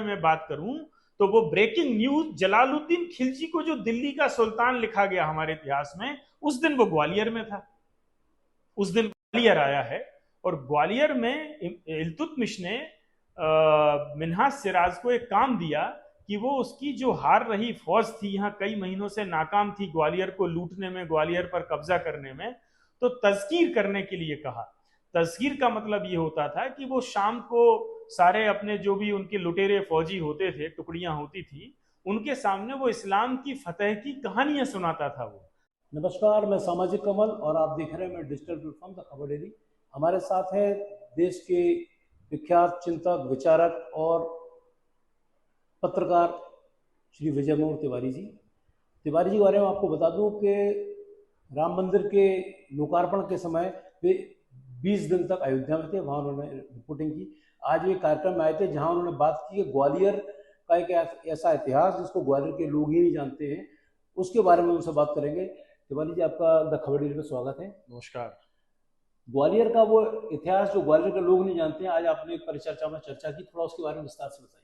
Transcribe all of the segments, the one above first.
मैं बात करूं तो वो ब्रेकिंग न्यूज जलालुद्दीन खिलजी को जो दिल्ली का सुल्तान लिखा गया हमारे इतिहास में, उस दिन वो ग्वालियर में था। उस दिन ग्वालियर आया है और ग्वालियर में इल्तुतमिश ने मिन्हाज सिराज को एक काम दिया कि वो उसकी जो हार रही फौज थी, यहाँ कई महीनों से नाकाम थी ग्वालियर को लूटने में, ग्वालियर पर कब्जा करने में, तो तस्कीर करने के लिए कहा। तस्कीर का मतलब ये होता था कि वो शाम को सारे अपने जो भी उनके लुटेरे फौजी होते थे, टुकड़ियां होती थी, उनके सामने वो इस्लाम की फतेह की कहानियां सुनाता था वो। नमस्कार, मैं सामाजिक कमल और आप देख रहे हैं मैं डिजिटल प्लेटफॉर्म द खबर डेली। हमारे साथ है देश के विख्यात चिंतक, विचारक और पत्रकार श्री विजय मोहन तिवारी जी। तिवारी जी के बारे में आपको बता दूं कि राम मंदिर के लोकार्पण के समय वे 20 दिन तक अयोध्या में थे, वहाँ उन्होंने रिपोर्टिंग की। आज वे कार्यक्रम में आए थे जहाँ उन्होंने बात की कि ग्वालियर का एक ऐसा इतिहास जिसको ग्वालियर के लोग ही नहीं जानते हैं, उसके बारे में उनसे बात करेंगे। तिवारी जी, आपका द खबर डेली में स्वागत है। नमस्कार। ग्वालियर का वो इतिहास जो ग्वालियर के लोग नहीं जानते हैं, आज आपने एक परिचर्चा में चर्चा की, थोड़ा उसके बारे में विस्तार से बताइए।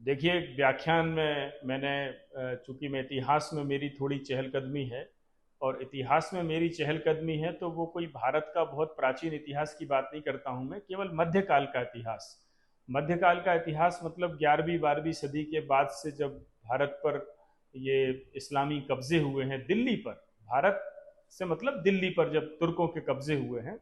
देखिए, व्याख्यान में मैंने, चूंकि मैं इतिहास में मेरी थोड़ी चहलकदमी है और इतिहास में मेरी चहलकदमी है, तो वो कोई भारत का बहुत प्राचीन इतिहास की बात नहीं करता हूँ मैं, केवल मध्यकाल का इतिहास। मध्यकाल का इतिहास मतलब 11वीं 12वीं सदी के बाद से, जब भारत पर ये इस्लामी कब्जे हुए हैं, दिल्ली पर, भारत से मतलब दिल्ली पर जब तुर्कों के कब्जे हुए हैं,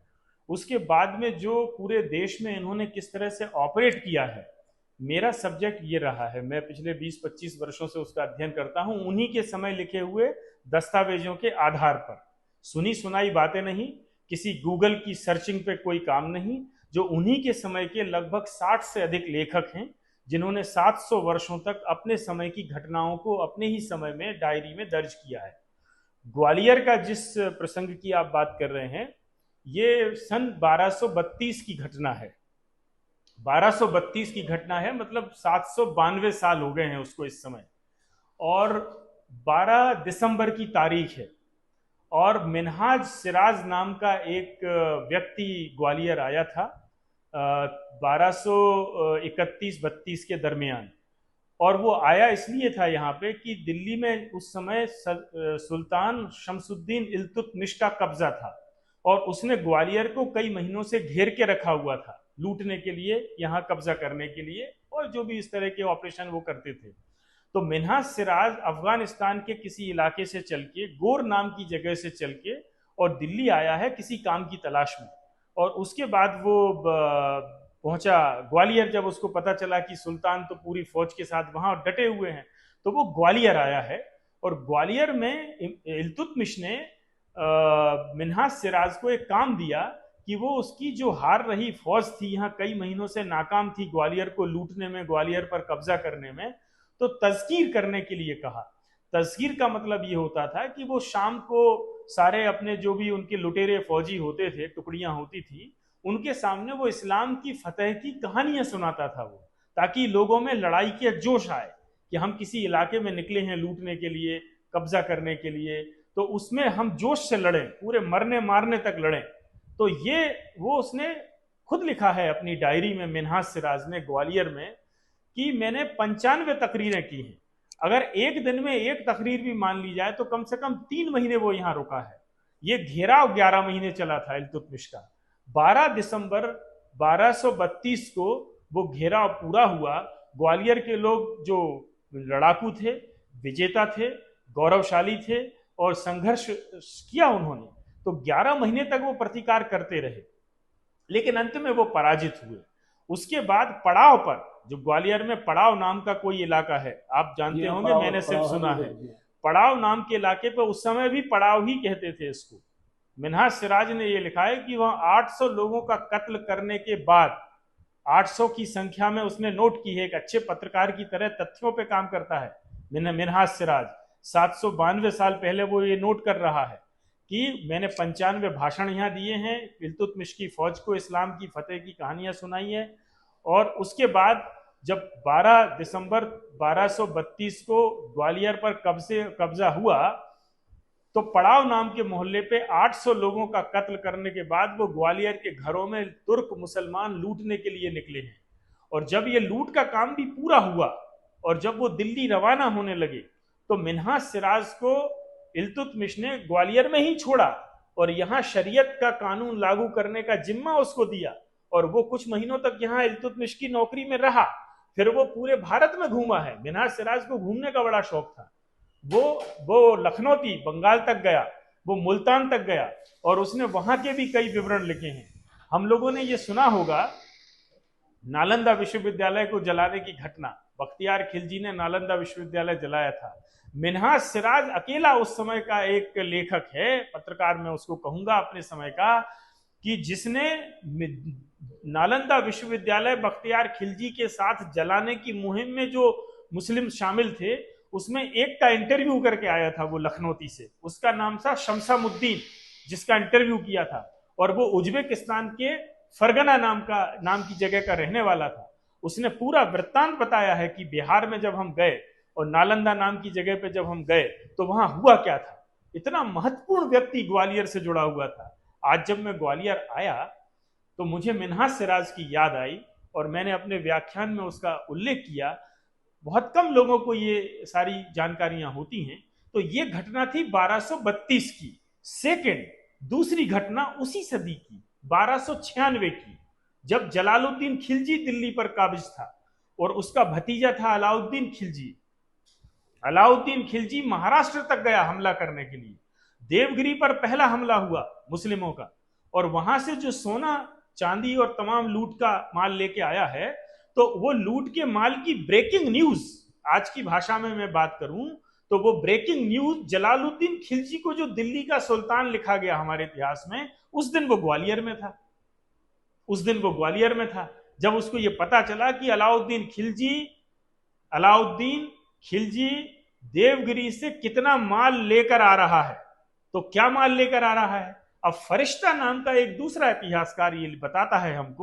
उसके बाद में जो पूरे देश में इन्होंने किस तरह से ऑपरेट किया है, मेरा सब्जेक्ट ये रहा है। मैं पिछले 20-25 वर्षों से उसका अध्ययन करता हूं, उन्हीं के समय लिखे हुए दस्तावेजों के आधार पर। सुनी सुनाई बातें नहीं, किसी गूगल की सर्चिंग पे कोई काम नहीं, जो उन्हीं के समय के लगभग 60 से अधिक लेखक हैं, जिन्होंने 700 वर्षों तक अपने समय की घटनाओं को अपने ही समय में डायरी में दर्ज किया है। ग्वालियर का जिस प्रसंग की आप बात कर रहे हैं, ये सन 1232 की घटना है। 1232 की घटना है, मतलब 792 साल हो गए हैं उसको इस समय। और 12 दिसंबर की तारीख है और मिन्हाज सिराज नाम का एक व्यक्ति ग्वालियर आया था 1231-32 के दरमियान। और वो आया इसलिए था यहाँ पे कि दिल्ली में उस समय सुल्तान शमसुद्दीन इल्तुतमिश का कब्जा था और उसने ग्वालियर को कई महीनों से घेर के रखा हुआ था, लूटने के लिए, यहाँ कब्जा करने के लिए, और जो भी इस तरह के ऑपरेशन वो करते थे। तो मिन्हाज सिराज अफगानिस्तान के किसी इलाके से चल के, गोर नाम की जगह से चल के, और दिल्ली आया है किसी काम की तलाश में। और उसके बाद वो पहुंचा ग्वालियर। जब उसको पता चला कि सुल्तान तो पूरी फौज के साथ वहां डटे हुए हैं, तो वो ग्वालियर आया है। और ग्वालियर में इल्तुतमिश ने मिन्हाज सिराज को एक काम दिया कि वो उसकी जो हार रही फौज थी, यहाँ कई महीनों से नाकाम थी ग्वालियर को लूटने में, ग्वालियर पर कब्जा करने में, तो तस्कीर करने के लिए कहा। तस्कीर का मतलब ये होता था कि वो शाम को सारे अपने जो भी उनके लुटेरे फौजी होते थे, टुकड़ियां होती थी, उनके सामने वो इस्लाम की फतेह की कहानियां सुनाता था वो, ताकि लोगों में लड़ाई के जोश आए कि हम किसी इलाके में निकले हैं लूटने के लिए, कब्जा करने के लिए, तो उसमें हम जोश से लड़ें, पूरे मरने मारने तक लड़ें। तो ये वो उसने खुद लिखा है अपनी डायरी में, मिन्हाज सिराज ने, ग्वालियर में, कि मैंने 95 तकरीरें की हैं। अगर एक दिन में एक तकरीर भी मान ली जाए तो कम से कम 3 महीने वो यहां रुका है। ये घेराव 11 महीने चला था इल्तुतमिश का। 12 दिसंबर 1232 को वो घेराव पूरा हुआ। ग्वालियर के लोग जो लड़ाकू थे, विजेता थे, गौरवशाली थे और संघर्ष किया उन्होंने, तो 11 महीने तक वो प्रतिकार करते रहे, लेकिन अंत में वो पराजित हुए। उसके बाद पड़ाव पर, जो ग्वालियर में पड़ाव नाम का कोई इलाका है, आप जी जानते हाँ, होंगे, पड़ाव मैंने सिर्फ पड़ाव है, सुना है, बिल्कुल जी। पड़ाव नाम के इलाके पर उस समय भी पड़ाव ही कहते थे इसको। मिन्हाज सिराज ने यह लिखा है कि वह 800 लोगों का कत्ल करने के बाद, 800 की संख्या में उसने नोट की है, एक अच्छे पत्रकार की तरह तथ्यों पे काम करता है मिन्हाज सिराज। 792 साल पहले वो ये नोट कर रहा है कि मैंने 95 भाषण यहाँ दिए हैं, इल्तुतमिश की फौज को इस्लाम की फतेह की कहानियां सुनाई है। और उसके बाद जब 12 दिसंबर 1232 को ग्वालियर पर कब्जा हुआ, तो पड़ाव नाम के मोहल्ले पे 800 लोगों का कत्ल करने के बाद वो ग्वालियर के घरों में तुर्क मुसलमान लूटने के लिए निकले हैं। और जब ये लूट का काम भी पूरा हुआ और जब वो दिल्ली रवाना होने लगे तो मिन्हाज सिराज को इल्तुतमिश ने ग्वालियर में ही छोड़ा और यहाँ शरीयत का कानून लागू करने का जिम्मा उसको दिया और वो कुछ महीनों तक यहाँ इल्तुतमिश की नौकरी में रहा। फिर वो पूरे भारत में घूमा है। मिन्हाज सिराज को घूमने का बड़ा शौक था। वो लखनौती बंगाल तक गया, वो मुल्तान तक गया और उसने वहां के भी कई विवरण लिखे हैं। हम लोगों ने ये सुना होगा नालंदा विश्वविद्यालय को जलाने की घटना, बख्तियार खिलजी ने नालंदा विश्वविद्यालय जलाया था। मिन्हाज सिराज अकेला उस समय का एक लेखक है, पत्रकार मैं उसको कहूंगा अपने समय का, कि जिसने नालंदा विश्वविद्यालय बख्तियार खिलजी के साथ जलाने की मुहिम में जो मुस्लिम शामिल थे उसमें एक का इंटरव्यू करके आया था, वो लखनौती से। उसका नाम था शमशामुद्दीन, जिसका इंटरव्यू किया था और वो उज्बेकिस्तान के फरगना नाम की जगह का रहने वाला था। उसने पूरा वृत्तांत बताया है कि बिहार में जब हम गए और नालंदा नाम की जगह पे जब हम गए तो वहां हुआ क्या था। इतना महत्वपूर्ण व्यक्ति ग्वालियर से जुड़ा हुआ था। आज जब मैं ग्वालियर आया तो मुझे मिन्हाज सिराज की याद आई और मैंने अपने व्याख्यान में उसका उल्लेख किया। बहुत कम लोगों को ये सारी जानकारियां होती हैं। तो ये घटना थी 1232 की। सेकेंड दूसरी घटना उसी सदी की 1296 की, जब जलालुद्दीन खिलजी दिल्ली पर काबिज था और उसका भतीजा था अलाउद्दीन खिलजी। अलाउद्दीन खिलजी महाराष्ट्र तक गया हमला करने के लिए। देवगिरी पर पहला हमला हुआ मुस्लिमों का और वहां से जो सोना चांदी और तमाम लूट का माल लेके आया है, तो वो लूट के माल की ब्रेकिंग न्यूज, आज की भाषा में मैं बात करूं तो वो ब्रेकिंग न्यूज जलालुद्दीन खिलजी को जो दिल्ली का सुल्तान लिखा गया हमारे इतिहास में, उस दिन वो ग्वालियर में था। उस दिन वो ग्वालियर में था जब उसको ये पता चला कि अलाउद्दीन खिलजी देवगिरी से कितना माल लेकर आ रहा है। तो क्या माल लेकर आ रहा है? अब फरिश्ता नाम का एक दूसरा इतिहासकार ये बताता है हमको